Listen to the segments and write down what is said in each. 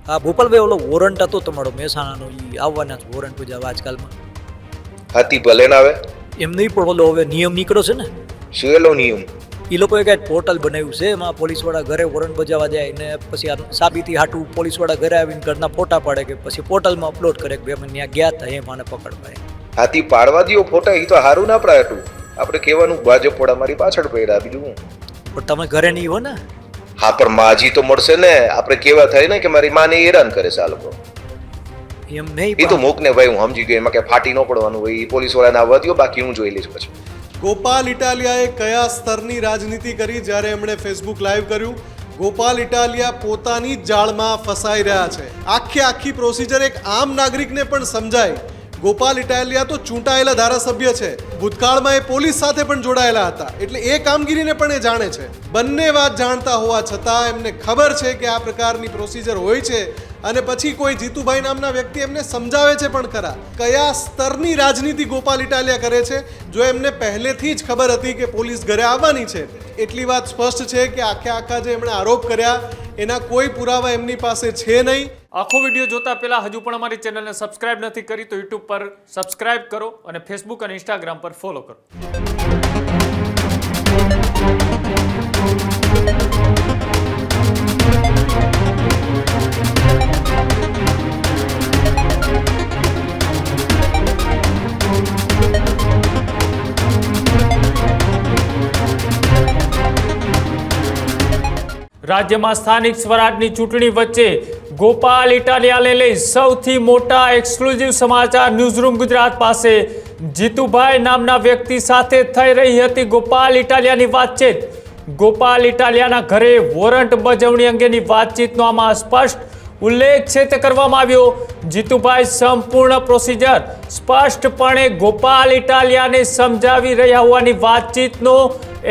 હા ભોપાલભાઈ, ઓલો વોરંટ હતો તમારો મહેસાણાનો, એ આવવાના જ વોરંટ બજાવવા આજકાલમાં. હાથી ભલે ના આવે. એમ નહીં, પણ ઓલો હવે નિયમ નીકળ્યો છે ને, શું એલો નિયમ? એ લોકોએ કાંઈક પોર્ટલ બનાવ્યું છે, એમાં પોલીસવાળા ઘરે વોરંટ બજાવવા જાય ને પછી આ સાબિતી હાટું પોલીસવાળા ઘરે આવીને ઘરના ફોટા પાડે કે પછી પોર્ટલમાં અપલોડ કરે કે ભાઈ અમે ત્યાં ગયા હતા એમ આને પકડવા. હાથી પાડવા દો ફોટા, એ તો સારું ના પડાયું. આપણે કહેવાનું ભાજપ વાળા મારી પાછળ પડ્યા, બીજું હું. પણ તમે ઘરે નહીં હો ને. હા, પણ માજી તો મળશે ને. આપણે કેવા થાય ને કે મારી માને હેરાન કરે છે આ લોકો. એમ નહીં, એ તો મૂક ને ભાઈ, હું સમજી ગયો. એમાં કે ફાટી ન પડવાનું હોય, એ પોલીસ વાળાને આવવા દો, બાકી હું જોઈ લઈશ પછી. ગોપાલ ઇટાલિયાએ કયા સ્તરની રાજનીતિ કરી જ્યારે એમણે ફેસબુક લાઈવ કર્યું? ગોપાલ ઇટાલિયા પોતાની જ જાળમાં ફસાઈ રહ્યા છે. આખી પ્રોસિજર એક આમ નાગરિકને પણ સમજાય. ગોપાલ ઇટાલિયા તો ચૂંટાયેલા ધારાસભ્ય છે, ભૂતકાળમાં એ પોલીસ સાથે પણ જોડાયેલા હતા, એટલે એ કામગીરીને પણ એ જાણે છે. બંને વાત જાણતા હોવા છતાં એમને ખબર છે કે આ પ્રકારની પ્રોસિજર હોય છે, અને પછી કોઈ જીતુભાઈ નામના વ્યક્તિ એમને સમજાવે છે પણ ખરા. કયા સ્તરની રાજનીતિ ગોપાલ ઇટાલિયા કરે છે, જો એમને પહેલેથી જ ખબર હતી કે પોલીસ ઘરે આવવાની છે. એટલી વાત સ્પષ્ટ છે કે આખા જે એમણે આરોપ કર્યા એના કોઈ પુરાવા એમની પાસે છે નહીં. આખો વિડીયો જોતા પહેલા હજુ પણ અમારી ચેનલને સબસ્ક્રાઇબ નથી કરી તો યુટ્યુબ પર સબસ્ક્રાઇબ કરો અને ફેસબુક અને ઇન્સ્ટાગ્રામ પર ફોલો કરો. રાજ્યમાં સ્થાનિક સ્વરાજની ચૂંટણી વચ્ચે ગોપાલ ઇટાલિયાને લઈ સૌથી મોટા એક્સક્લુઝિવ સમાચાર ન્યૂઝરૂમ ગુજરાત પાસે. જીતુભાઈ નામના વ્યક્તિ સાથે થઈ રહી હતી ગોપાલ ઇટાલિયાની વાતચીત. ગોપાલ ઇટાલિયાના ઘરે વોરંટ બજાવણી અંગેની વાતચીતનો આમાં સ્પષ્ટ ઉલ્લેખ છે તે કરવામાં આવ્યો. જીતુભાઈ સંપૂર્ણ પ્રોસિજર સ્પષ્ટપણે ગોપાલ ઇટાલિયાને સમજાવી રહ્યા હોવાની વાતચીતનો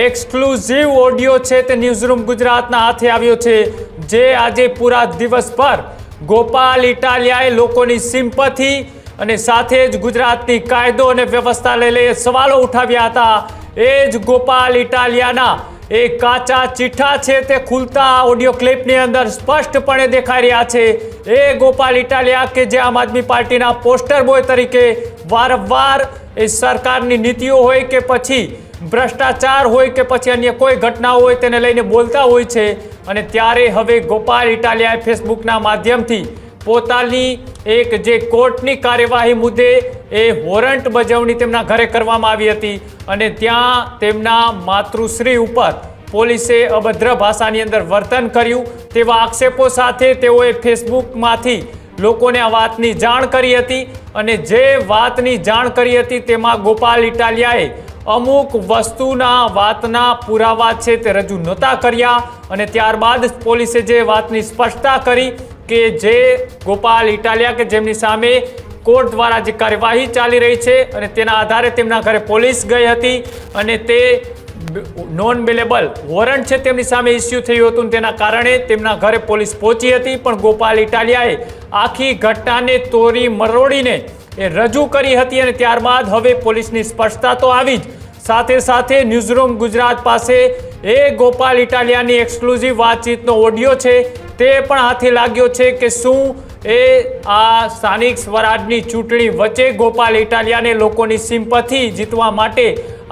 એક્સક્લુઝિવ ઓડિયો છે તે ન્યૂઝરૂમ ગુજરાતના હાથે આવ્યો છે, જે આજે પૂરા દિવસભર ગોપાલ ઇટાલિયાએ લોકોની સિમ્પથી અને સાથે જ ગુજરાતની કાયદો અને વ્યવસ્થાને લઈ સવાલો ઉઠાવ્યા હતા. એ જ ગોપાલ ઇટાલિયાના એ કાચા ચીઠા છે તે ખુલતા ઓડિયો ક્લિપની અંદર સ્પષ્ટપણે દેખાઈ રહ્યા છે. એ ગોપાલ ઇટાલિયા કે જે આમ આદમી પાર્ટીના પોસ્ટર બોય તરીકે વારંવાર એ સરકારની નીતિઓ હોય કે પછી ભ્રષ્ટાચાર હોય કે પછી અન્ય કોઈ ઘટના હોય તેને લઈને બોલતા હોય છે, અને ત્યારે હવે ગોપાલ ઇટાલિયાએ ફેસબુકના માધ્યમથી પોતાની એક જે કોર્ટની કાર્યવાહી મુદ્દે એ વોરંટ બજાવણી તેમના ઘરે કરવામાં આવી હતી, અને ત્યાં તેમના માતૃશ્રી ઉપર પોલીસે અભદ્ર ભાષાની અંદર વર્તન કર્યું તેવા આક્ષેપો સાથે તેઓએ ફેસબુકમાંથી લોકોને આ વાતની જાણ કરી હતી. અને જે વાતની જાણ કરી હતી તેમાં ગોપાલ ઇટાલિયાએ અમુક વસ્તુના વાતના પુરાવા છે તે રજૂ નહોતા કર્યા, અને ત્યારબાદ પોલીસે જે વાતની સ્પષ્ટતા કરી કે જે ગોપાલ ઇટાલિયા કે જેમની સામે કોર્ટ દ્વારા જે કાર્યવાહી ચાલી રહી છે અને તેના આધારે તેમના ઘરે પોલીસ ગઈ હતી અને તે નોન બેલેબલ વોરંટ છે તેમની સામે ઇસ્યુ થયું હતું, તેના કારણે તેમના ઘરે પોલીસ પહોંચી હતી. પણ ગોપાલ ઇટાલિયાએ આખી ઘટનાને તોડી મરોડીને એ રજૂ કરી હતી, અને ત્યારબાદ હવે પોલીસની સ્પષ્ટતા તો આવી જ સાથે ન્યૂઝરૂમ ગુજરાત પાસે એ ગોપાલ ઇટાલિયાની એક્સક્લુઝિવ વાતચીતનો ઓડિયો છે તે પણ હાથે લાગ્યો છે કે શું એ આ સ્થાનિક સ્વરાજની ચૂંટણી વચ્ચે ગોપાલ ઇટાલિયાને લોકોની સિમ્પથી જીતવા માટે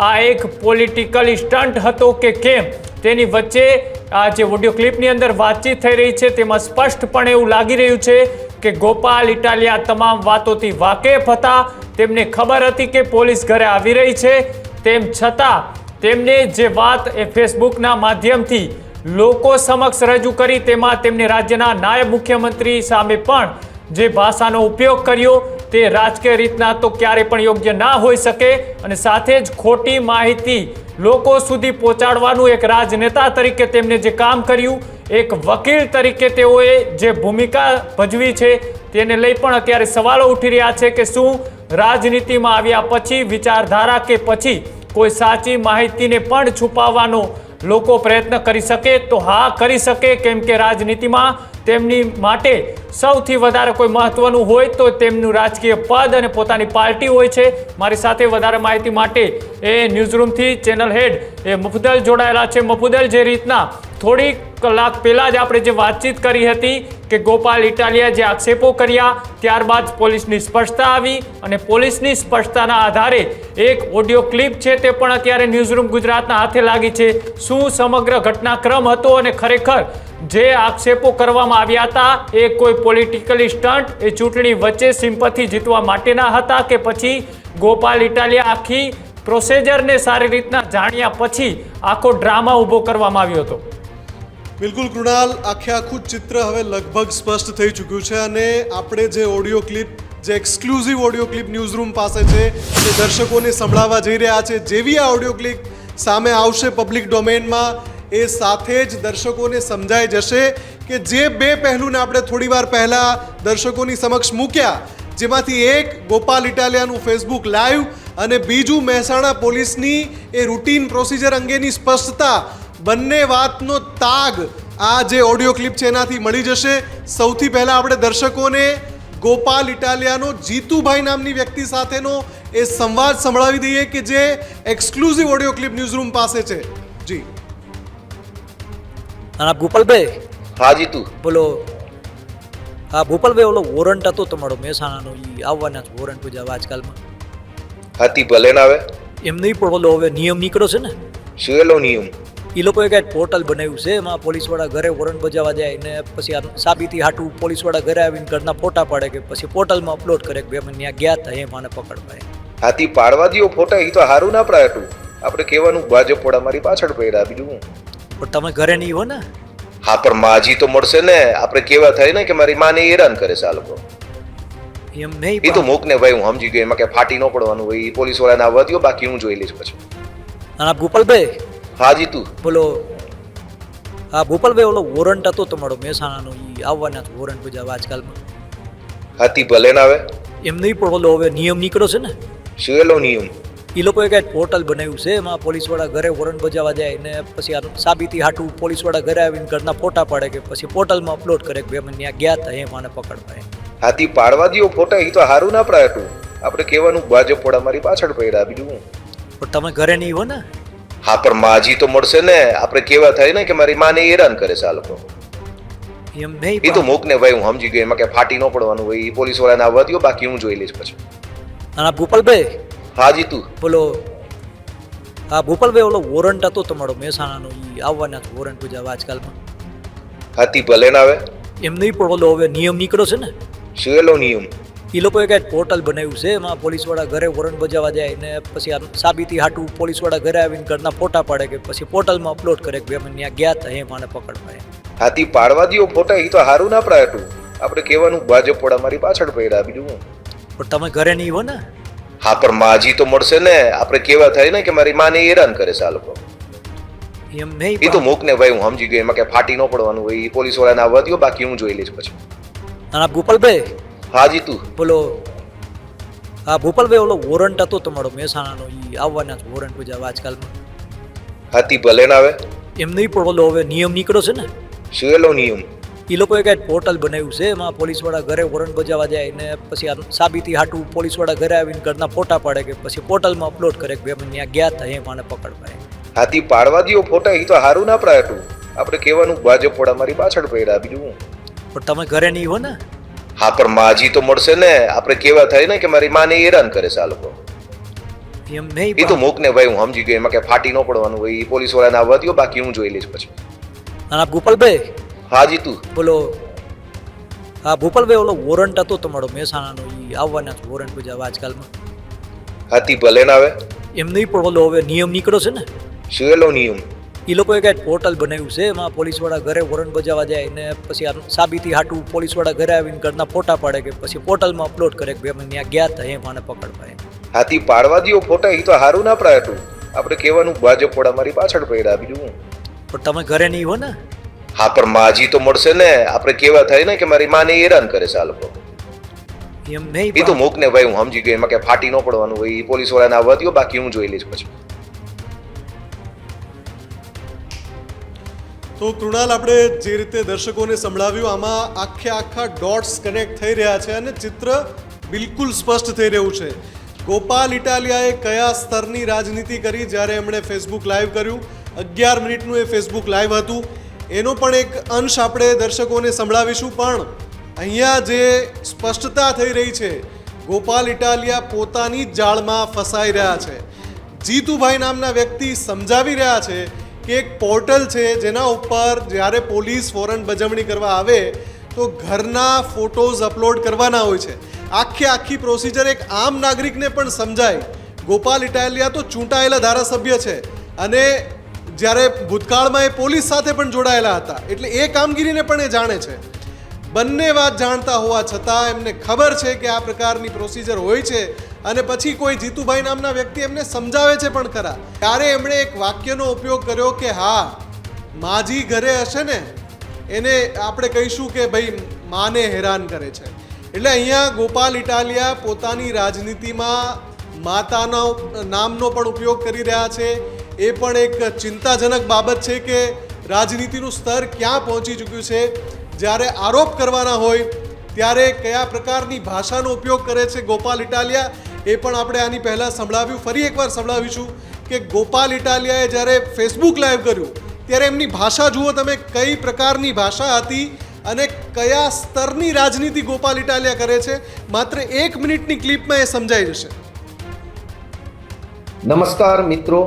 આ એક પોલિટિકલ સ્ટન્ટ હતો કે કેમ. તેની વચ્ચે આ જે ઓડિયો ક્લિપની અંદર વાતચીત થઈ રહી છે તેમાં સ્પષ્ટપણે એવું લાગી રહ્યું છે કે ગોપાલ ઇટાલિયા તમામ વાતોથી વાકેફ હતા. તેમને ખબર હતી કે પોલીસ ઘરે આવી રહી છે, તેમ છતાં તેમને જે વાત એ ફેસબુકના માધ્યમથી લોકો સમક્ષ રજૂ કરી તેમાં તેમને રાજ્યના નાયબ મુખ્યમંત્રી સામે પણ જે ભાષાનો ઉપયોગ કર્યો તે રાજકીય રીતના તો ક્યારે પણ યોગ્ય ના હોઈ શકે, અને સાથે જ ખોટી માહિતી લોકો સુધી પહોંચાડવાનું એક રાજનેતા તરીકે તેમને જે કામ કર્યું, એક વકીલ તરીકે તેઓએ જે ભૂમિકા ભજવી છે તેને લઈ પણ અત્યારે સવાલો ઉઠી રહ્યા છે કે શું રાજનીતિમાં આવ્યા પછી વિચારધારા કે પછી કોઈ સાચી માહિતીને પણ છુપાવવાનો લોકો પ્રયત્ન કરી શકે? તો હા, કરી શકે, કેમ કે રાજનીતિમાં તેમની માટે સૌથી વધારે કોઈ મહત્વનું હોય તો તેમનું રાજકીય પદ અને પોતાની પાર્ટી હોય છે. મારી સાથે વધારે માહિતી માટે એ ન્યૂઝરૂમથી ચેનલ હેડ એ મફુદલ જોડાયેલા છે. મફુદલ, જે રીતના થોડીક કલાક પહેલાં જ આપણે જે વાતચીત કરી હતી કે ગોપાલ ઇટાલિયા જે આક્ષેપો કર્યા ત્યારબાદ પોલીસની સ્પષ્ટતા આવી અને પોલીસની સ્પષ્ટતાના આધારે એક ઓડિયો ક્લિપ છે તે પણ અત્યારે ન્યૂઝરૂમ ગુજરાતના હાથે લાગી છે. શું સમગ્ર ઘટનાક્રમ હતો અને ખરેખર જે આક્ષેપો કરવામાં આવ્યા હતા એ કોઈ પોલિટિકલી સ્ટન્ટ, એ ચૂંટણી વચ્ચે સિમ્પથી જીતવા માટેના હતા કે પછી ગોપાલ ઇટાલિયા આખી પ્રોસિજરને સારી રીતના જાણ્યા પછી આખો ડ્રામા ઊભો કરવામાં આવ્યો હતો? બિલકુલ કૃણાલ, આખું ચિત્ર હવે લગભગ સ્પષ્ટ થઈ ચૂક્યું છે અને આપણે જે ઓડિયો ક્લિપ, જે એક્સક્લુઝિવ ઓડિયો ક્લિપ ન્યૂઝરૂમ પાસે છે એ દર્શકોને સંભળાવવા જઈ રહ્યા છે. જેવી આ ઓડિયો ક્લિપ સામે આવશે પબ્લિક ડોમેનમાં એ સાથે જ દર્શકોને સમજાઈ જશે કે જે બે પહેલુંને આપણે થોડીવાર પહેલાં દર્શકોની સમક્ષ મૂક્યા, જેમાંથી એક ગોપાલ ઇટાલિયાનું ફેસબુક લાઈવ અને બીજું મહેસાણા પોલીસની એ રૂટીન પ્રોસિજર અંગેની સ્પષ્ટતા, બંને વાતનો તાગ આ જે ઓડિયો ક્લિપ છે એનાથી મળી જશે. સૌથી પહેલાં આપણે દર્શકોને ગોપાલ ઇટાલિયાનો જીતુભાઈ નામની વ્યક્તિ સાથેનો એ સંવાદ સંભળાવી દઈએ કે જે એક્સક્લુઝિવ ઓડિયો ક્લિપ ન્યૂઝરૂમ પાસે છે. જી અને ગોપાલભાઈ, હા જીતુ, બોલો. હા ગોપાલભાઈ, ઓલો વોરંટ હતો તમારો મહેસાણાનો, એ આવવાના જ વોરંટ પૂજા આજકાલમાં. હાથી ભલે ના આવે. એમ નહીં, પણ ઓલો હવે નિયમ નીકળ્યો છે ને, શું એલો નિયમ? એ લોકોએ કાંઈક પોર્ટલ બનાવ્યું છે, એમાં પોલીસવાળા ઘરે વોરંટ બજાવવા જાય ને પછી આ સાબિતી હાટું પોલીસવાળા ઘરે આવીને ઘરના ફોટા પાડે કે પછી પોર્ટલમાં અપલોડ કરે કે ભાઈ અમે ત્યાં ગયા હતા એમ આને પકડવા. હાથી પાડવા દો ફોટા, એ તો હારું ના પડાયું. આપણે કહેવાનું ભાજપ પોડા મારી પાછળ પડ્યા, બીજું હું. પણ તમે ઘરે નહીં હો ને? હા, પણ માજી તો મળશે ને. આપણે કેવા થાય ને કે મારી માને હેરાન કરે છે આ લોકો. એમ નહીં, એ તો મૂક ને ભાઈ, હું સમજી ગયો. એમાં કે ફાટી ન પડવાનું હોય, પોલીસ વાળાને આવવા દો, બાકી હું જોઈ લઈશ પછી. અને ગોપાલભાઈ, હા જીતુ, બોલો. હા ગોપાલભાઈ, ઓલો વોરંટ હતો તમારો મહેસાણાનો, એ આવવાના જ વોરંટ બજાવવા આજકાલમાં. હાથી ભલે ના આવે. એમ નહીં, પણ ઓલો હવે નિયમ નીકળ્યો છે ને, શું એલો નિયમ? એ લોકોએ કાંઈક પોર્ટલ બનાવ્યું છે, એમાં પોલીસવાળા ઘરે વોરંટ બજાવવા જાય ને પછી આ સાબિતી હાટું પોલીસવાળા ઘરે આવીને ઘરના ફોટા પાડે કે પછી પોર્ટલમાં અપલોડ કરે કે ભાઈ અમે ત્યાં ગયા હતા એમ આને પકડવા. હાથી પાડવા દો ફોટા, એ તો હારું ના પડાયું. આપણે કહેવાનું ભાજપ પોડા મારી પાછળ પડ્યા, બીજું હું. પણ તમે ઘરે નહીં હો ને? હા, પણ માજી તો મળશે ને. આપણે કેવા થાય ને કે મારી માને હેરાન કરે છે આ લોકો. એમ નહીં, એ તો મૂક ને ભાઈ, હું સમજી ગયો. એમાં કે ફાટી ન પડવાનું હોય, પોલીસ વાળાને આવવા દો, બાકી હું જોઈ લઈશ પછી. અને ગોપાલભાઈ, હા જીતુ, બોલો. હા ગોપાલભાઈ, ઓલો વોરંટ હતો તમારો મહેસાણાનો, એ આવવાના જ વોરંટ બજાવવા આજકાલમાં. હાથી ભલે ના આવે. એમ નહીં, પણ ઓલો હવે નિયમ નીકળ્યો છે ને, શું એલો નિયમ? એ લોકોએ કાંઈક પોર્ટલ બનાવ્યું છે, એમાં પોલીસવાળા ઘરે વોરંટ બજાવવા જાય ને પછી આ સાબિતી હાટું પોલીસવાળા ઘરે આવીને ઘરના ફોટા પાડે કે પછી પોર્ટલમાં અપલોડ કરે કે ભાઈ અમે ત્યાં ગયા હતા એમ આને પકડવા. હાથી પાડવા દો ફોટા, એ તો હારું ના પડાયું. આપણે કહેવાનું ભાજપ પોડા મારી પાછળ પડ્યા, બીજું હું. પણ તમે ઘરે નહીં હો ને? હા, પણ માજી તો મળશે ને. આપણે કેવા થાય ને કે મારી માને હેરાન કરે છે આ લોકો. એમ નહીં, એ તો મૂક ને ભાઈ, હું સમજી ગયો. એમાં કે ફાટી ન પડવાનું હોય, પોલીસ વાળાને આવવા દો, બાકી હું જોઈ લઈશ પછી. અને ગોપાલભાઈ, હા જીતુ, બોલો. હા ગોપાલભાઈ, ઓલો વોરંટ હતો તમારો મહેસાણાનો, એ આવવાના જ વોરંટ બજાવવા આજકાલમાં. હાથી ભલે ના આવે. એમ નહીં, પણ ઓલો હવે નિયમ નીકળ્યો છે ને, શું એલો નિયમ? એ લોકોએ કાંઈક પોર્ટલ બનાવ્યું છે, એમાં પોલીસવાળા ઘરે વોરંટ બજાવવા જાય ને પછી આ સાબિતી હાટું પોલીસવાળા ઘરે આવીને ઘરના ફોટા પાડે કે પછી પોર્ટલમાં અપલોડ કરે કે ભાઈ અમે ત્યાં ગયા હતા એમ આને પકડવા. હાથી પાડવા દો ફોટા, એ તો હારું ના પડાયું. આપણે કહેવાનું ભાજપ પોડા મારી પાછળ પડ્યા, બીજું હું. પણ તમે ઘરે નહીં હો ને? હા, પણ માજી તો મળશે ને. આપણે કેવા થાય ને કે મારી માને હેરાન કરે છે આ લોકો. એમ નહીં, એ તો મૂક ને ભાઈ, હું સમજી ગયો. એમાં કે ફાટી ન પડવાનું હોય, પોલીસ વાળાને આવવા દો, બાકી હું જોઈ લઈશ પછી. અને ગોપાલભાઈ, હા જીતુ, બોલો. હા ગોપાલભાઈ, ઓલો વોરંટ હતો તમારો મહેસાણાનો, એ આવવાના જ વોરંટ બજાવવા આજકાલમાં. હાથી ભલે ના આવે. એમ નહીં, પણ ઓલો હવે નિયમ નીકળ્યો છે ને, શું એલો નિયમ? એ લોકોએ કાંઈક પોર્ટલ બનાવ્યું છે, એમાં પોલીસવાળા ઘરે વોરંટ બજાવવા જાય ને પછી આ સાબિતી હાટું પોલીસવાળા ઘરે આવીને ઘરના ફોટા પાડે કે પછી પોર્ટલમાં અપલોડ કરે કે ભાઈ અમે ત્યાં ગયા હતા એમ આને પકડવા. હાથી પાડવા દો ફોટા, એ તો હારું ના પડાયું. આપણે કહેવાનું ભાજપ પોડા મારી પાછળ પડ્યા, બીજું હું. પણ તમે ઘરે નહીં હો ને? હા, પણ માજી તો મળશે ને. આપણે કેવા થાય ને કે મારી માને હેરાન કરે છે આ લોકો. એમ નહીં, એ તો મૂક ને ભાઈ, હું સમજી ગયો. એમાં કે ફાટી ન પડવાનું હોય, પોલીસ વાળાને આવવા દો, બાકી હું જોઈ લઈશ પછી. તો કૃણાલ, આપણે જે રીતે દર્શકોને સંભળાવ્યું, આમાં આખા ડોટ્સ કનેક્ટ થઈ રહ્યા છે અને ચિત્ર બિલકુલ સ્પષ્ટ થઈ રહ્યું છે. ગોપાલ ઇટાલિયાએ કયા સ્તરની રાજનીતિ કરી જ્યારે એમણે ફેસબુક લાઈવ કર્યું. 11 મિનિટનું એ ફેસબુક લાઈવ હતું. એનો પણ એક અંશ આપણે દર્શકોને સંભળાવીશું. પણ અહીંયા જે સ્પષ્ટતા થઈ રહી છે, ગોપાલ ઇટાલિયા પોતાની જ જાળમાં ફસાઈ રહ્યા છે. જીતુભાઈ નામના વ્યક્તિ સમજાવી રહ્યા છે કે એક પોર્ટલ છે જેના ઉપર જ્યારે પોલીસ વોરંટ બજવણી કરવા આવે તો ઘરના ફોટોઝ અપલોડ કરવાના હોય છે. આખી પ્રોસિજર એક આમ નાગરિકને પણ સમજાય. ગોપાલ ઇટાલિયા તો ચૂંટાયેલા ધારાસભ્ય છે અને જ્યારે ભૂતકાળમાં એ પોલીસ સાથે પણ જોડાયેલા હતા, એટલે એ કામગીરીને પણ એ જાણે છે. બંને વાત જાણતા હોવા છતાં એમને ખબર છે કે આ પ્રકારની પ્રોસિજર હોય છે અને પછી કોઈ જીતુભાઈ નામના વ્યક્તિ એમને સમજાવે છે પણ ખરા. ત્યારે એમણે એક વાક્યનો ઉપયોગ કર્યો કે હા, માજી ઘરે હશે ને એને આપણે કહીશું કે ભાઈ માને હેરાન કરે છે. એટલે અહીંયા ગોપાલ ઇટાલિયા પોતાની રાજનીતિમાં માતાના નામનો પણ ઉપયોગ કરી રહ્યા છે. એ પણ એક ચિંતાજનક બાબત છે કે રાજનીતિનું સ્તર ક્યાં પહોંચી ચૂક્યું છે. જ્યારે આરોપ કરવાના હોય ત્યારે કયા પ્રકારની ભાષાનો ઉપયોગ કરે છે ગોપાલ ઇટાલિયા, એ પણ આપણે આની પહેલાં સંભળાવ્યું. ફરી એકવાર સંભળાવીશું કે ગોપાલ ઇટાલિયાએ જ્યારે ફેસબુક લાઈવ કર્યું ત્યારે એમની ભાષા જુઓ તમે, કઈ પ્રકારની ભાષા હતી અને કયા સ્તરની રાજનીતિ ગોપાલ ઇટાલિયા કરે છે. માત્ર 1 મિનિટની ક્લિપમાં એ સમજાઈ જશે. નમસ્કાર મિત્રો,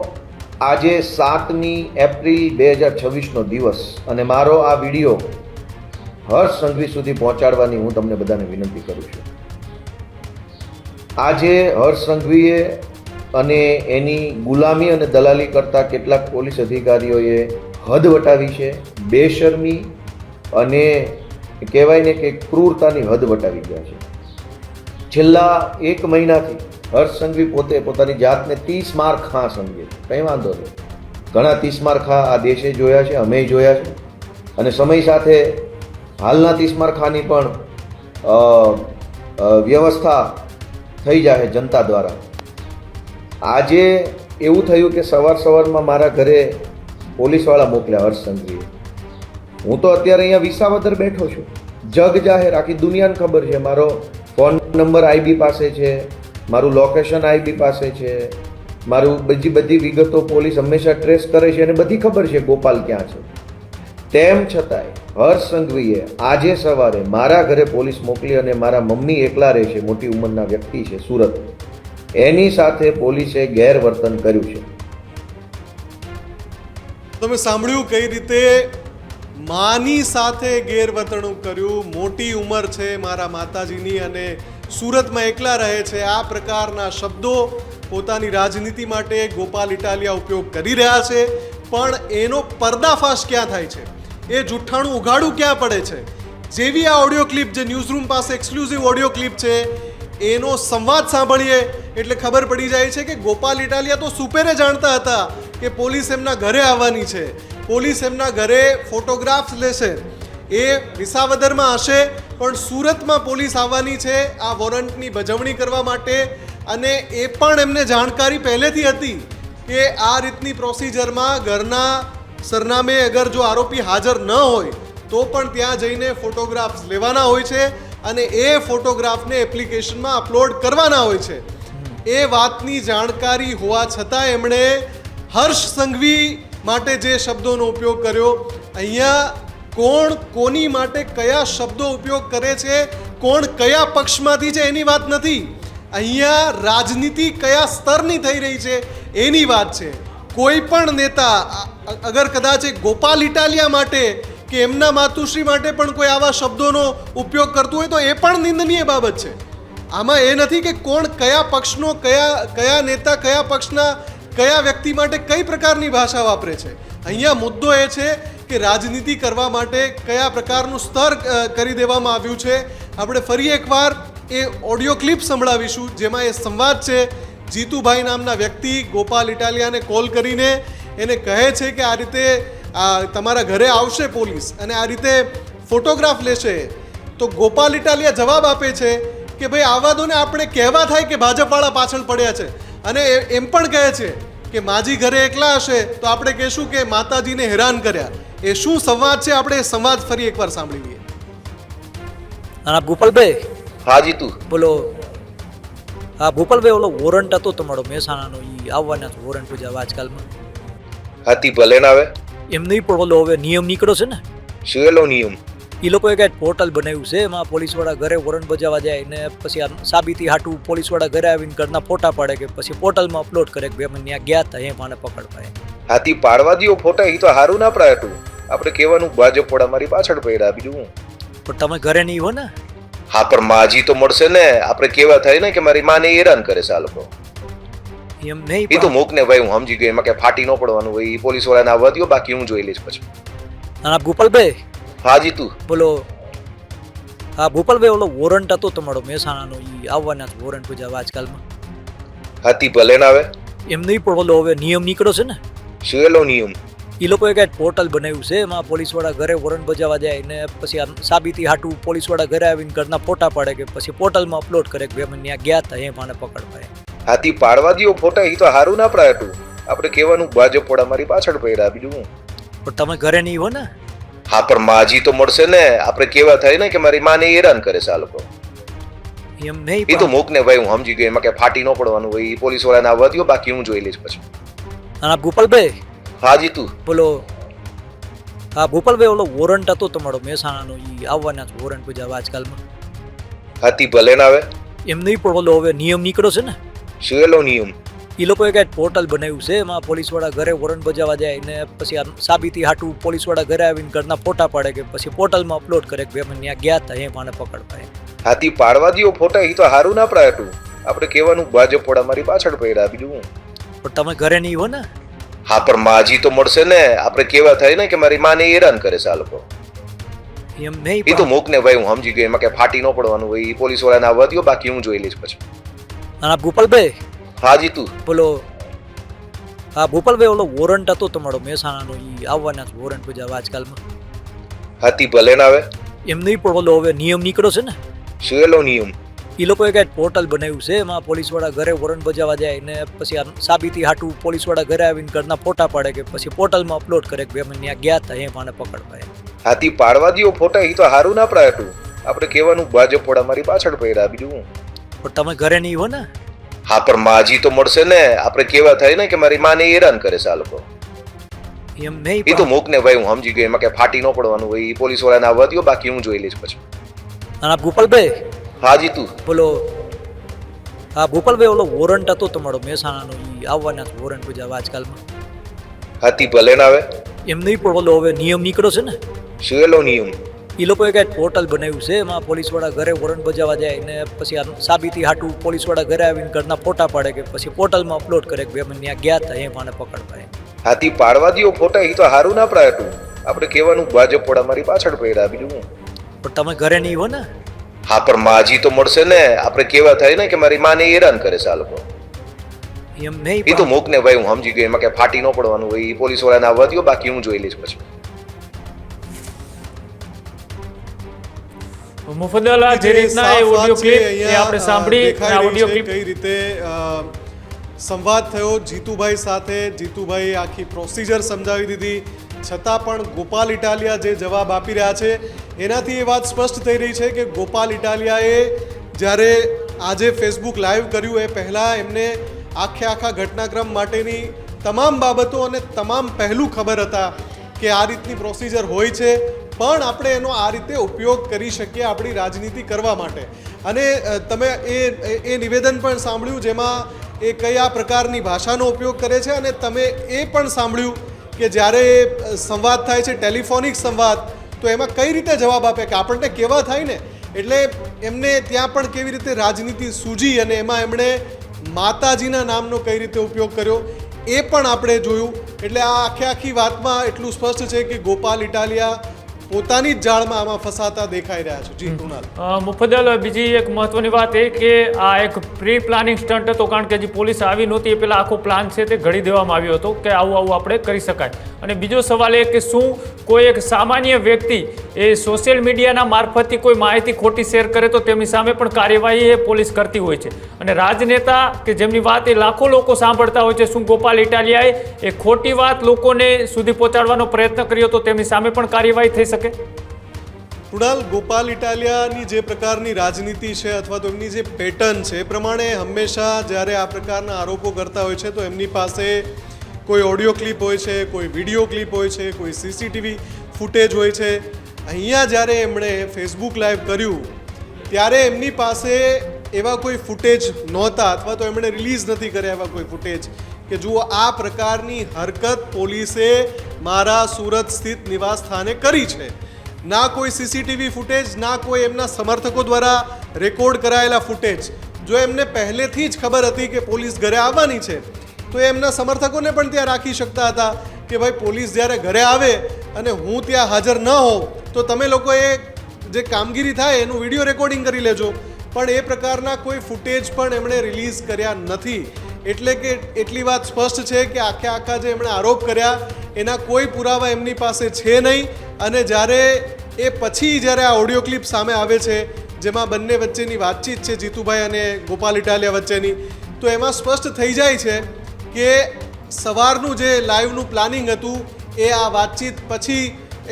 આજે 7 એપ્રિલ 2026નો દિવસ અને મારો આ વિડીયો હર્ષ સંઘવી સુધી પહોંચાડવાની હું તમને બધાને વિનંતી કરું છું. આજે હર્ષ સંઘવીએ અને એની ગુલામી અને દલાલી કરતા કેટલાક પોલીસ અધિકારીઓએ હદ વટાવી છે. બેશરમી અને કહેવાય ને કે ક્રૂરતાની હદ વટાવી ગયા છે. છેલ્લા 1 મહિનાથી હર્ષ સંઘવી પોતે પોતાની જાતને 30 માર ખા સમજે છે. કંઈ વાંધો નહીં, ઘણા 30 માર ખા આ દેશે જોયા છે, અમે જોયા છે અને સમય સાથે હાલના 30 માર ખાની પણ વ્યવસ્થા થઈ જાય જનતા દ્વારા. આજે એવું થયું કે સવારમાં મારા ઘરે પોલીસવાળા મોકલ્યા હર્ષ સંઘવીએ. હું તો અત્યારે અહીંયા વિસાવદર બેઠો છું. જગ જાહેર આખી દુનિયાને ખબર છે. મારો ફોન નંબર આઈબી પાસે છે, મારું લોકેશન આઈબી પાસે છે, મારું બધી વિગતો પોલીસ હંમેશા ટ્રેસ કરે છે અને બધી ખબર છે ગોપાલ ક્યાં છે. તેમ છતાંય હર્ષ સંઘવીએ આજે સવારે મારા ઘરે પોલીસ મોકલી અને મારા મમ્મી એકલા રહે છે, મોટી ઉંમરના વ્યક્તિ છે સુરત, એની સાથે પોલીસે ગેરવર્તન કર્યું છે. તમે સાંભળ્યું કઈ રીતે માની સાથે ગેરવર્તણૂક કર્યું. મોટી ઉંમર છે મારા માતાજીની અને સુરતમાં એકલા રહે છે. આ પ્રકારના શબ્દો પોતાની રાજનીતિ માટે ગોપાલ ઇટાલિયા ઉપયોગ કરી રહ્યા છે. પણ એનો પર્દાફાશ ક્યાં થાય છે, એ જુઠ્ઠાણું ઉઘાડું ક્યાં પડે છે? જેવી આ ઓડિયો ક્લિપ, જે ન્યૂઝરૂમ પાસે એક્સક્લુઝિવ ઓડિયો ક્લિપ છે, એનો સંવાદ સાંભળીએ એટલે ખબર પડી જાય છે કે ગોપાલ ઇટાલિયા તો સુપેરે જાણતા હતા કે પોલીસ એમના ઘરે આવવાની છે, પોલીસ એમના ઘરે ફોટોગ્રાફ્સ લેશે. એ વિસાવદરમાં હશે પણ સુરતમાં પોલીસ આવવાની છે આ વોરંટની બજવણી કરવા માટે. અને એ પણ એમને જાણકારી પહેલેથી હતી કે આ રીતની પ્રોસિજરમાં ઘરના સરનામે અગર જો આરોપી હાજર ન હોય તો પણ ત્યાં જઈને ફોટોગ્રાફ્સ લેવાના હોય છે અને એ ફોટોગ્રાફને એપ્લિકેશનમાં અપલોડ કરવાના હોય છે. એ વાતની જાણકારી હોવા છતાં એમણે હર્ષ સંઘવી માટે જે શબ્દોનો ઉપયોગ કર્યો, અહીંયા કોણ કોની માટે કયા શબ્દો ઉપયોગ કરે છે, કોણ કયા પક્ષમાંથી છે એની વાત નથી. અહીંયા રાજનીતિ કયા સ્તરની થઈ રહી છે એની વાત છે. કોઈ પણ નેતા અગર કદાચ ગોપાલ ઇટાલિયા માટે કે એમના માતુશ્રી માટે પણ કોઈ આવા શબ્દોનો ઉપયોગ કરતું હોય તો એ પણ નિંદનીય બાબત છે. આમાં એ નથી કે કોણ કયા પક્ષનો, કયા નેતા કયા પક્ષના કયા વ્યક્તિ માટે કઈ પ્રકારની ભાષા વાપરે છે. અહીંયા મુદ્દો એ છે કે રાજનીતિ કરવા માટે કયા પ્રકારનું સ્તર કરી દેવામાં આવ્યું છે. આપણે ફરી એકવાર એ ઓડિયો ક્લિપ સંભળાવીશું જેમાં એ સંવાદ છે. જીતુભાઈ નામના વ્યક્તિ ગોપાલ ઇટાલિયાને કોલ કરીને એને કહે છે કે આ રીતે તમારા ઘરે આવશે પોલીસ અને આ રીતે ફોટોગ્રાફ લેશે. તો ગોપાલ ઇટાલિયા જવાબ આપે છે કે ભાઈ આવા દો ને, આપણે કહેવા થાય કે ભાજપવાળા પાછળ પડ્યા છે. અને એમ પણ કહે છે કે માજી ઘરે એકલા હશે તો આપણે કહેશું કે માતાજીને હેરાન કર્યા. એ શું સંવાદ છે, આપણે એ સંવાદ ફરી એકવાર સાંભળી લઈએ. અને ગોપાલભાઈ, હા જીતુ, બોલો. હા ગોપાલભાઈ, ઓલો વોરંટ હતો તમારો મહેસાણાનો, એ આવવાના છે વોરંટ પૂજા આજકાલમાં? હાથી ભલે ના આવે. એમ નહીં પણ ઓલો હવે નિયમ નીકળ્યો છે ને, શું એલો નિયમ? એ લોકોએ કાંઈક પોર્ટલ બનાવ્યું છે, એમાં પોલીસવાળા ઘરે વોરંટ બજાવવા જાય ને પછી આ સાબિતી હાટું પોલીસવાળા ઘરે આવીને ઘરના ફોટા પાડે કે પછી પોર્ટલમાં અપલોડ કરે કે અમે ત્યાં ગયા હતા એમ આને પકડવા એમ. હાથી પાડવા દ્યો ફોટા, એ તો હારું ના પડાય હતું. આપણે કહેવાનું ભાજપ વાળા મારી પાછળ પડ્યા, બીજું હું. પણ તમે ઘરે નહીં હો ને. હા પણ માજી તો મળશે ને. આપણે કેવા થાય ને કે મારી માને હેરાન કરે છે આ લોકો. એમ નહીં એ તો મૂક ને ભાઈ, હું સમજી ગયો. એમાં કઈ ફાટી ન પડવાનું હોય. એ પોલીસ વાળાને આવવા દ્યો, બાકી હું જોઈ લઈશ પછી. અને ગોપાલભાઈ હાજી તું બોલો. હા ગોપાલભાઈ, ઓલો વોરંટ હતો તમારો મહેસાણાનો, એ આવવાના જ વોરંટ બજાવવા આજકાલમાં. હાથી ભલે ના આવે. એમ નહીં પણ ઓલો હવે નિયમ નીકળ્યો છે ને, શું એલો નિયમ? એ લોકોએ કાંઈક પોર્ટલ બનાવ્યું છે, એમાં પોલીસવાળા ઘરે વોરંટ બજાવવા જાય ને પછી આ સાબિતી હાટું પોલીસવાળા ઘરે આવીને ઘરના ફોટા પાડે કે પછી પોર્ટલમાં અપલોડ કરે કે અમે ત્યાં ગયા હતા એમ આને પકડવા એમ. હાથી પાડવા દ્યો ફોટા, એ તો હારું ના પડાય હતું. આપણે કહેવાનું ભાજપ વાળા મારી પાછળ પડ્યા, બીજું હું. પણ તમે ઘરે નહીં હો ને. હા પણ માજી તો મળશે ને. આપણે કેવા થાય ને કે મારી માને હેરાન કરે છે આ લોકો. એમ નહીં એ તો મૂક ને ભાઈ, હું સમજી ગયો. એમાં કઈ ફાટી ન પડવાનું હોય. એ પોલીસ વાળાને આવવા દ્યો, બાકી હું જોઈ લઈશ પછી. અને ગોપાલભાઈ હાજી તું બોલો. હા ગોપાલભાઈ, ઓલો વોરંટ હતો તમારો મહેસાણાનો, એ આવવાના જ વોરંટ બજાવવા આજકાલમાં. હાથી ભલે ના આવે. એમ નહીં પણ ઓલો હવે નિયમ નીકળ્યો છે ને, શું એલો નિયમ? એ લોકોએ કાંઈક પોર્ટલ બનાવ્યું છે, એમાં પોલીસવાળા ઘરે વોરંટ બજાવવા જાય ને પછી આ સાબિતી હાટું પોલીસવાળા ઘરે આવીને ઘરના ફોટા પાડે કે પછી પોર્ટલમાં અપલોડ કરે કે અમે ત્યાં ગયા હતા એમ આને પકડવા એમ. હાથી પાડવા દ્યો ફોટા, એ તો હારું ના પડાય હતું. આપણે કહેવાનું ભાજપ વાળા મારી પાછળ પડ્યા, બીજું હું. પણ તમે ઘરે નહીં હો ને. હા પણ માજી તો મળશે ને. આપણે કેવા થાય ને કે મારી માને હેરાન કરે છે આ લોકો. એમ નહીં એ તો મૂક ને ભાઈ, હું સમજી ગયો. એમાં કઈ ફાટી ન પડવાનું હોય. એ પોલીસ વાળાને આવવા દ્યો, બાકી હું જોઈ લઈશ પછી. અને ગોપાલભાઈ હાજી તું બોલો. હા ગોપાલભાઈ, ઓલો વોરંટ હતો તમારો મહેસાણાનો, એ આવવાના જ વોરંટ બજાવવા આજકાલમાં. હાથી ભલે ના આવે. એમ નહીં પણ ઓલો હવે નિયમ નીકળ્યો છે ને, શું એલો નિયમ? એ લોકોએ કાંઈક પોર્ટલ બનાવ્યું છે, એમાં પોલીસવાળા ઘરે વોરંટ બજાવવા જાય ને પછી આ સાબિતી હાટું પોલીસવાળા ઘરે આવીને ઘરના ફોટા પાડે કે પછી પોર્ટલમાં અપલોડ કરે કે અમે ત્યાં ગયા હતા એમ આને પકડવા એમ. હાથી પાડવા દ્યો ફોટા, એ તો હારું ના પડાય હતું. આપણે કહેવાનું ભાજપ વાળા મારી પાછળ પડ્યા, બીજું હું. પણ તમે ઘરે નહીં હો ને. હા પણ માજી તો મળશે ને. આપણે કેવા થાય ને કે મારી માને હેરાન કરે છે આ લોકો. એમ નહીં એ તો મૂક ને ભાઈ, હું સમજી ગયો. એમાં કઈ ફાટી ન પડવાનું હોય. એ પોલીસ વાળાને આવવા દ્યો, બાકી હું જોઈ લઈશ પછી. અને ગોપાલભાઈ હાજી તું બોલો. હા ગોપાલભાઈ, ઓલો વોરંટ હતો તમારો મહેસાણાનો, એ આવવાના જ વોરંટ બજાવવા આજકાલમાં. હાથી ભલે ના આવે. એમ નહીં પણ ઓલો હવે નિયમ નીકળ્યો છે ને, શું એલો નિયમ? એ લોકોએ કાંઈક પોર્ટલ બનાવ્યું છે, એમાં પોલીસવાળા ઘરે વોરંટ બજાવવા જાય ને પછી આ સાબિતી હાટું પોલીસવાળા ઘરે આવીને ઘરના ફોટા પાડે કે પછી પોર્ટલમાં અપલોડ કરે કે અમે ત્યાં ગયા હતા એમ આને પકડવા એમ. હાથી પાડવા દ્યો ફોટા, એ તો હારું ના પડાય હતું. આપણે કહેવાનું ભાજપ વાળા મારી પાછળ પડ્યા, બીજું હું. પણ તમે ઘરે નહીં હો ને. હા પણ માજી તો મળશે ને. આપણે કેવા થાય ને કે મારી માને હેરાન કરે છે આ લોકો. એમ નહીં એ તો મૂક ને ભાઈ, હું સમજી ગયો. એમાં કઈ ફાટી ન પડવાનું હોય. એ પોલીસ વાળાને આવવા દ્યો, બાકી હું જોઈ લઈશ પછી. મુફદ્દલ, આ જે રીતના એ ઓડિયો ક્લિપ એ આપણે સાંભળી, આ ઓડિયો ક્લિપ કઈ રીતે સંવાદ થયો જીતુભાઈ સાથે. જીતુભાઈ આખી પ્રોસિજર સમજાવી દીધી, છતાં પણ ગોપાલ ઇટાલિયા જે જવાબ આપી રહ્યા છે એનાથી એ વાત સ્પષ્ટ થઈ રહી છે કે ગોપાલ ઇટાલિયાએ જ્યારે આજે ફેસબુક લાઈવ કર્યું એ પહેલાં એમને આખા ઘટનાક્રમ માટેની તમામ બાબતો અને તમામ પહેલું ખબર હતા કે આ રીતની પ્રોસિજર હોય છે, પણ આપણે એનો આ રીતે ઉપયોગ કરી શકીએ આપણી રાજનીતિ કરવા માટે. અને તમે એ નિવેદન પણ સાંભળ્યું જેમાં એ કયા પ્રકારની ભાષાનો ઉપયોગ કરે છે, અને તમે એ પણ સાંભળ્યું કે જ્યારે સંવાદ થાય છે ટેલિફોનિક સંવાદ, તો એમાં કઈ રીતે જવાબ આપે કે આપણને કેવા થાય ને. એટલે એમને ત્યાં પણ કેવી રીતે રાજનીતિ સૂજી અને એમાં એમણે માતાજીના નામનો કઈ રીતે ઉપયોગ કર્યો એ પણ આપણે જોયું. એટલે આ આખી વાતમાં એટલું સ્પષ્ટ છે કે ગોપાલ ઇટાલિયા પોતાની જ જાળમાં આમાં ફસાતા દેખાઈ રહ્યા છે. જી કુણાલ. મુફદ્દલ, બીજી એક મહત્વની વાત એ કે આ એક પ્રી પ્લાનિંગ સ્ટન્ટ હતો, કારણ કે જે પોલીસ આવી નહોતી એ પહેલાં આખો પ્લાન છે તે ઘડી દેવામાં આવ્યો હતો કે આવું આપણે કરી શકાય. અને બીજો સવાલ એ કે શું કોઈ એક સામાન્ય વ્યક્તિ એ સોશિયલ મીડિયાના મારફતથી કોઈ માહિતી ખોટી શેર કરે તો તેમની સામે પણ કાર્યવાહી એ પોલીસ કરતી હોય છે. અને રાજનેતા કે જેમની વાત એ લાખો લોકો સાંભળતા હોય છે, શું ગોપાલ ઇટાલિયાએ એ ખોટી વાત લોકોને સુધી પહોંચાડવાનો પ્રયત્ન કર્યો તો તેમની સામે પણ કાર્યવાહી થઈ શકે? કુણાલ, ગોપાલ ઇટાલિયાની જે પ્રકારની રાજનીતિ છે અથવા તો એમની જે પેટર્ન છે એ પ્રમાણે હંમેશા જ્યારે આ પ્રકારના આરોપો કરતા હોય છે તો એમની પાસે કોઈ ઓડિયો ક્લિપ હોય છે, કોઈ વિડીયો ક્લિપ હોય છે, કોઈ સીસીટીવી ફૂટેજ હોય છે. અહીંયા જ્યારે એમણે ફેસબુક લાઈવ કર્યું ત્યારે એમની પાસે એવા કોઈ ફૂટેજ નહોતા, અથવા તો એમણે રિલીઝ નથી કર્યા એવા કોઈ ફૂટેજ કે જુઓ આ પ્રકારની હરકત પોલીસે મારા સુરત સ્થિત નિવાસ સ્થાને કરી છે. ના કોઈ સીસીટીવી ફૂટેજ, ના કોઈ એમના સમર્થકો દ્વારા રેકોર્ડ કરાયેલા ફૂટેજ. જો એમને પહેલેથી જ ખબર હતી કે પોલીસ ઘરે આવવાની છે તો એમના સમર્થકોને પણ ત્યાં રાખી શકતા હતા કે ભાઈ પોલીસ જ્યારે ઘરે આવે અને હું ત્યાં હાજર ન હોઉં તો તમે લોકોએ જે કામગીરી થાય એનું વિડીયો રેકોર્ડિંગ કરી લેજો. પણ એ પ્રકારના કોઈ ફૂટેજ પણ એમણે રિલીઝ કર્યા નથી. એટલે કે એટલી વાત સ્પષ્ટ છે કે આખા જે એમણે આરોપ કર્યા એના કોઈ પુરાવા એમની પાસે છે નહીં. અને જ્યારે એ પછી જ્યારે આ ઓડિયો ક્લિપ સામે આવે છે જેમાં બંને વચ્ચેની વાતચીત છે જીતુભાઈ અને ગોપાલ ઇટાલિયા વચ્ચેની, તો એમાં સ્પષ્ટ થઈ જાય છે કે સવારનું જે લાઈવનું પ્લાનિંગ હતું એ આ વાતચીત પછી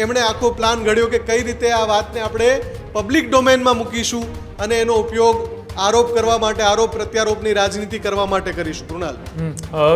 એમણે આખો પ્લાન ઘડ્યો કે કઈ રીતે આ વાતને આપણે પબ્લિક ડોમેનમાં મૂકીશું અને એનો ઉપયોગ આરોપ કરવા માટે, આરોપ પ્રત્યારોપની રાજનીતિ કરવા માટે કરીશું. કૃણાલ,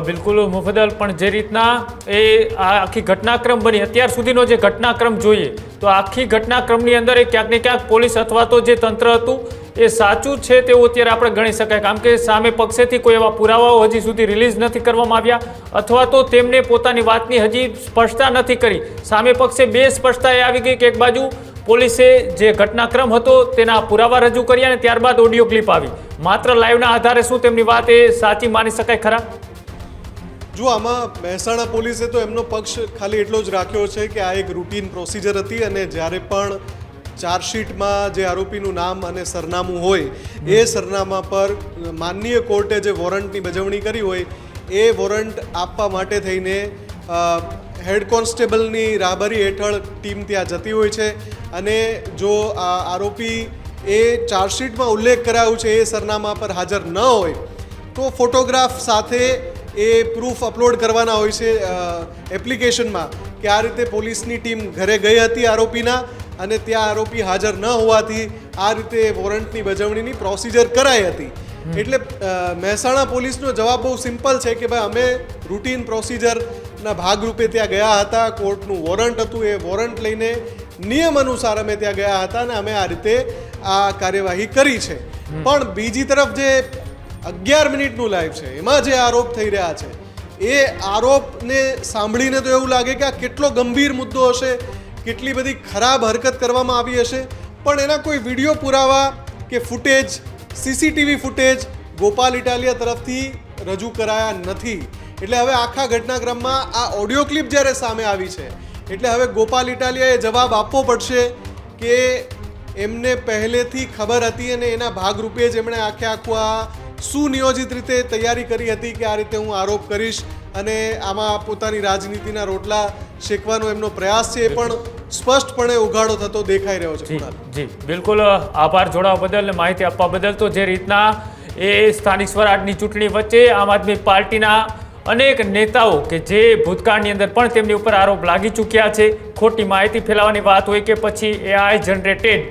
બિલકુલ મુફદ્દલ, પણ જે રીતના એ આ આખી ઘટનાક્રમ બની અત્યાર સુધીનો જે ઘટનાક્રમ જોઈએ તો આખી ઘટનાક્રમની અંદર એ ક્યાંક ને ક્યાંક પોલીસ અથવા તો જે તંત્ર હતું એ સાચું છે તેવું અત્યારે આપણે ગણી શકાય. કારણ કે સામે પક્ષેથી કોઈ એવા પુરાવાઓ હજી સુધી રિલીઝ નથી કરવામાં આવ્યા, અથવા તો તેમને પોતાની વાતની હજી સ્પષ્ટતા નથી કરી. સામે પક્ષે બે સ્પષ્ટતા એ આવી ગઈ કે એક બાજુ પોલીસે જે ઘટનાક્રમ હતો તેના પુરાવા રજૂ કર્યા અને ત્યારબાદ ઓડિયો ક્લિપ આવી. માત્ર લાઈવના આધારે શું તેમની વાત એ સાચી માની શકાય ખરા? જો આમાં મહેસાણા પોલીસે તો એમનો પક્ષ ખાલી એટલો જ રાખ્યો છે કે આ એક રૂટીન પ્રોસિજર હતી અને જ્યારે પણ ચાર્જશીટમાં જે આરોપીનું નામ અને સરનામું હોય એ સરનામા પર માનનીય કોર્ટે જે વોરંટની બજવણી કરી હોય એ વોરંટ આપવા માટે થઈને હેડ કોન્સ્ટેબલની રાહબરી હેઠળ ટીમ ત્યાં જતી હોય છે. અને જો આ આરોપી એ ચાર્જશીટમાં ઉલ્લેખ કરાયું છે એ સરનામા પર હાજર ન હોય તો ફોટોગ્રાફ સાથે એ પ્રૂફ અપલોડ કરવાના હોય છે એપ્લિકેશનમાં કે આ રીતે પોલીસની ટીમ ઘરે ગઈ હતી આરોપીના અને ત્યાં આરોપી હાજર ન હોવાથી આ રીતે વોરંટની બજવણીની પ્રોસિજર કરાઈ હતી. એટલે મહેસાણા પોલીસનો જવાબ બહુ સિમ્પલ છે કે ભાઈ અમે રૂટીન પ્રોસિજરના ભાગરૂપે ત્યાં ગયા હતા, કોર્ટનું વોરંટ હતું, એ વોરંટ લઈને નિયમ અનુસાર અમે ત્યાં ગયા હતા અને અમે આ રીતે આ કાર્યવાહી કરી છે. પણ બીજી તરફ જે 11 મિનિટનું લાઈવ છે એમાં જે આરોપ થઈ રહ્યા છે એ આરોપને સાંભળીને તો એવું લાગે કે આ કેટલો ગંભીર મુદ્દો હશે, કેટલી બધી ખરાબ હરકત કરવામાં આવી હશે, પણ એના કોઈ વિડીયો પુરાવા કે footage, CCTV footage Gopal Italia તરફથી રજૂ કરાયા નથી. એટલે હવે આખા ઘટનાક્રમમાં આ ઓડિયો ક્લિપ જ્યારે સામે આવી છે એટલે હવે ગોપાલ ઇટાલિયાએ જવાબ આપવો પડશે કે એમને પહેલેથી ખબર હતી અને એના ભાગરૂપે જ એમણે આખું આ સુનિયોજિત રીતે તૈયારી કરી હતી કે આ રીતે હું આરોપ કરીશ અને આમાં પોતાની રાજનીતિના રોટલા શેકવાનો એમનો પ્રયાસ છે એ પણ સ્પષ્ટપણે ઉઘાડો થતો દેખાઈ રહ્યો છે. જી બિલકુલ, આભાર જોડાવા બદલ અને માહિતી આપવા બદલ. તો જે રીતના એ સ્થાનિક સ્વરાજની ચૂંટણી વચ્ચે આમ આદમી પાર્ટીના અનેક નેતાઓ કે જે ભૂતકાળની અંદર પણ તેમની ઉપર આરોપ લાગી ચૂક્યા છે, ખોટી માહિતી ફેલાવવાની વાત હોય કે પછી એઆઈ જનરેટેડ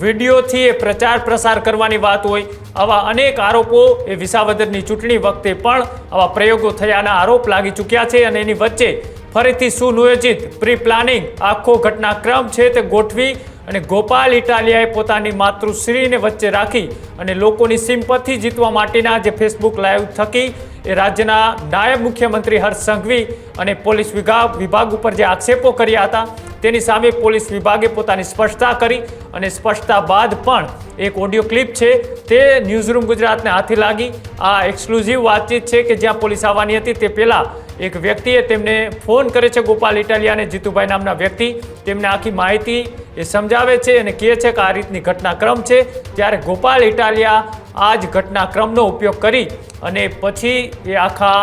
વિડીયોથી એ પ્રચાર પ્રસાર કરવાની વાત હોય, આવા અનેક આરોપો એ વિસાવદરની ચૂંટણી વખતે પણ આવા પ્રયોગો થયાના આરોપ લાગી ચૂક્યા છે. અને એની વચ્ચે ફરીથી સુનિયોજિત પ્રી પ્લાનિંગ આખો ઘટનાક્રમ છે તે ગોઠવી અને ગોપાલ ઇટાલિયાએ પોતાની માતૃશ્રીને વચ્ચે રાખી અને લોકોની સિમ્પથી જીતવા માટેના જે ફેસબુક લાઈવ થકી એ રાજ્યના નાયબ મુખ્યમંત્રી હર્ષ સંઘવી અને પોલીસ વિભાગ ઉપર જે આક્ષેપો કર્યા હતા તેની સામે પોલીસ વિભાગે પોતાની સ્પષ્ટતા કરી અને સ્પષ્ટતા બાદ પણ એક ઓડિયો ક્લિપ છે તે ન્યૂઝરૂમ ગુજરાતને હાથે લાગી. આ એક્સક્લુઝિવ વાતચીત છે કે જ્યાં પોલીસ આવવાની હતી તે પહેલાં એક વ્યક્તિએ તેમને ફોન કરે છે, ગોપાલ ઇટાલિયાને, જીતુભાઈ નામના વ્યક્તિ, તેમને આખી માહિતી એ સમજાવે છે અને કહે છે કે આ રીતની ઘટનાક્રમ છે. ત્યારે ગોપાલ ઇટાલિયા આ જ ઘટનાક્રમનો ઉપયોગ કરી અને પછી એ આખા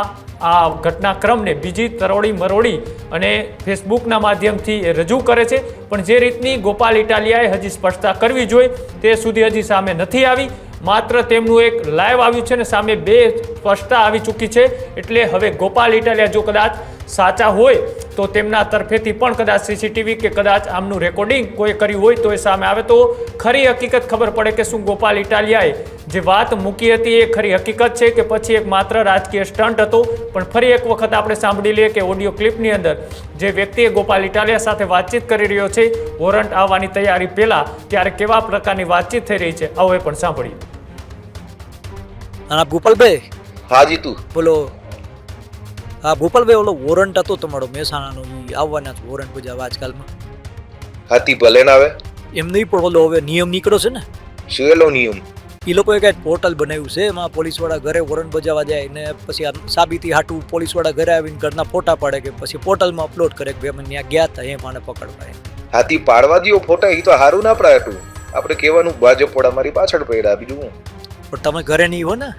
આ ઘટનાક્રમને બીજી તરોડી મરોડી અને ફેસબુકના માધ્યમથી એ રજૂ કરે છે. પણ જે રીતની ગોપાલ ઇટાલિયાએ હજી સ્પષ્ટતા કરવી જોઈએ તે સુધી હજી સામે નથી આવી. માત્ર તેમનું એક લાઈવ આવ્યું છે ને સામે બે સ્પષ્ટતા આવી ચૂકી છે. એટલે હવે ગોપાલ ઇટાલિયા જો કદાચ સાચા હોય તો તેમના તરફેથી પણ કદાચ સીસીટીવી કે કદાચ આમનું રેકોર્ડિંગ કોઈ કર્યું હોય તો એ સામે આવે તો ખરી હકીકત ખબર પડે કે શું ગોપાલ ઇટાલિયાએ જે વાત મૂકી હતી એ ખરી હકીકત છે કે પછી એક માત્ર રાજકીય સ્ટન્ટ હતો. પણ ફરી એક વખત આપણે સાંભળી લઈએ કે ઓડિયો ક્લિપની અંદર જે વ્યક્તિએ ગોપાલ ઇટાલિયા સાથે વાતચીત કરી રહ્યો છે વોરંટ આવવાની તૈયારી પહેલા, ત્યારે કેવા પ્રકારની વાતચીત થઈ રહી છે આવો એ પણ સાંભળીએ. અને ગોપાલભાઈ હા જીતુ, બોલો. હા ગોપાલભાઈ, ઓલો વોરંટ હતો તમારો મહેસાણાનો, એ આવવાના છે વોરંટ બજાવવા આજકાલમાં. હાથી ભલે ના આવે. એમ નહીં, પણ ઓલો હવે નિયમ નીકળ્યો છે ને, શું એલો નિયમ? એ લોકોએ કાંઈક પોર્ટલ બનાવ્યું છે, એમાં પોલીસવાળા ઘરે વોરંટ બજાવવા જાય ને પછી આ સાબિતી હાટું પોલીસવાળા ઘરે આવીને ઘરના ફોટા પાડે કે પછી પોર્ટલમાં અપલોડ કરે કે ભાઈ અમે ત્યાં ગયા હતા એમ આને પકડવા. હાથી પાડવા દો ફોટા, એ તો હારું ના પડાયું. આપણે કહેવાનું ભાજપ વાળા મારી પાછળ પડ્યા, બીજું હું. પણ તમે ઘરે નહીં હો ને.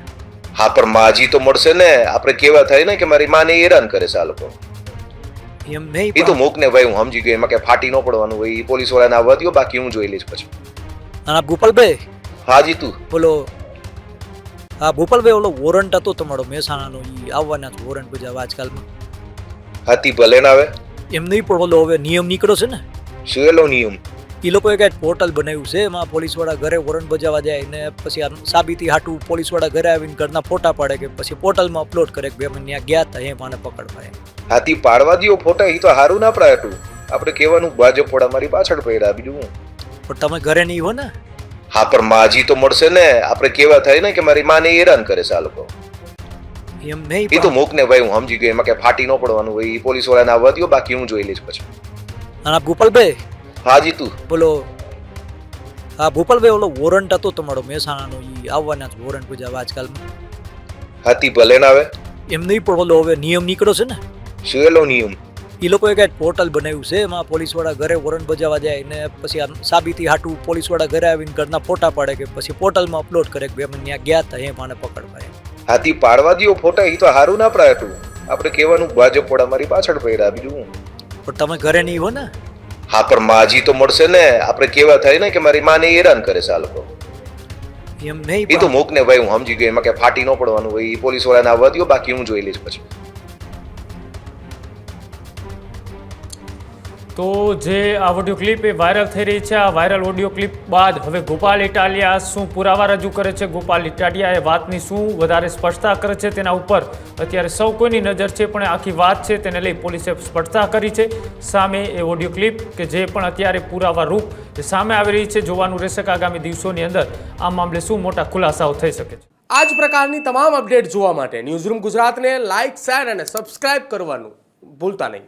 હા, પણ માજી તો મળશે ને. આપણે કેવા થાય ને કે મારી માને હેરાન કરે છે આ લોકો. એમ નહીં, એ તો મૂક ને ભાઈ, હું સમજી ગયો. એમાં કે ફાટી ન પડવાનું હોય, એ પોલીસ વાળાને આવવા દો, બાકી હું જોઈ લઈશ પછી. અને ગોપાલભાઈ, હા જીતુ, બોલો. હા ગોપાલભાઈ, ઓલો વોરંટ હતો તમારો મહેસાણાનો, એ આવવાના છે વોરંટ બજાવવા આજકાલમાં. હાથી ભલે ના આવે. એમ નહીં, પણ ઓલો હવે નિયમ નીકળ્યો છે ને, શું એલો નિયમ? એ લોકોએ કાંઈક પોર્ટલ બનાવ્યું છે, એમાં પોલીસવાળા ઘરે વોરંટ બજાવવા જાય ને પછી આ સાબિતી હાટું પોલીસવાળા ઘરે આવીને ઘરના ફોટા પાડે કે પછી પોર્ટલમાં અપલોડ કરે કે ભાઈ અમે ત્યાં ગયા હતા એમ આને પકડવા. હાથી પાડવા દો ફોટા, એ તો હારું ના પડાયું. આપણે કહેવાનું ભાજપ વાળા મારી પાછળ પડ્યા, બીજું હું. પણ તમે ઘરે નહીં હો ને. હા, પણ માજી તો મળશે ને. આપણે કેવા થાય ને કે મારી માને હેરાન કરે છે આ લોકો. એમ નહીં, એ તો મૂક ને ભાઈ, હું સમજી ગયો. એમાં કે ફાટી ન પડવાનું હોય, એ પોલીસ વાળાને આવવા દો, બાકી હું જોઈ લઈશ પછી. અને ગોપાલભાઈ, હા જીતુ, બોલો. હા ગોપાલભાઈ, ઓલો વોરંટ હતો તમારો મહેસાણાનો, એ આવવાના છે વોરંટ બજાવવા આજકાલમાં. હાથી ભલે ના આવે. એમ નહીં, પણ ઓલો હવે નિયમ નીકળ્યો છે ને, શું એલો નિયમ? એ લોકોએ કાંઈક પોર્ટલ બનાવ્યું છે, એમાં પોલીસવાળા ઘરે વોરંટ બજાવવા જાય ને પછી આ સાબિતી હાટું પોલીસવાળા ઘરે આવીને ઘરના ફોટા પાડે કે પછી પોર્ટલમાં અપલોડ કરે કે ભાઈ અમે ત્યાં ગયા હતા એમ આને પકડવા. હાથી પાડવા દો ફોટા, એ તો હારું ના પડાયું. આપણે કહેવાનું ભાજપ વાળા મારી પાછળ પડ્યા, બીજું હું. પણ તમે ઘરે નહીં હો ને. હા, પણ માજી તો મળશે ને. આપણે કેવા થાય ને કે મારી માને હેરાન કરે છે આ લોકો. એમ નહીં, એ તો મૂક ને ભાઈ, હું સમજી ગયો. એમાં કે ફાટી ન પડવાનું હોય, એ પોલીસ વાળાને આવવા દો, બાકી હું જોઈ લઈશ પછી. તો જે આ ઓડિયો ક્લિપ એ વાયરલ થઈ રહી છે, આ વાયરલ ઓડિયો ક્લિપ બાદ હવે ગોપાલ ઇટાલિયા શું પુરાવા રજૂ કરે છે, ગોપાલ ઇટાલિયા એ વાતની શું વધારે સ્પષ્ટતા કરે છે, તેના ઉપર અત્યારે સૌ કોઈની નજર છે. પણ આખી વાત છે તેને લઈ પોલીસે સ્પષ્ટતા કરી છે. સામે એ ઓડિયો ક્લિપ કે જે પણ અત્યારે પુરાવા રૂપ એ સામે આવી રહી છે. જોવાનું રહેશે કે આગામી દિવસોની અંદર આ મામલે શું મોટા ખુલાસાઓ થઈ શકે છે. આ જ પ્રકારની તમામ અપડેટ જોવા માટે ન્યૂઝરૂમ ગુજરાતને લાઇક, શેર અને સબસ્ક્રાઇબ કરવાનું ભૂલતા નહીં.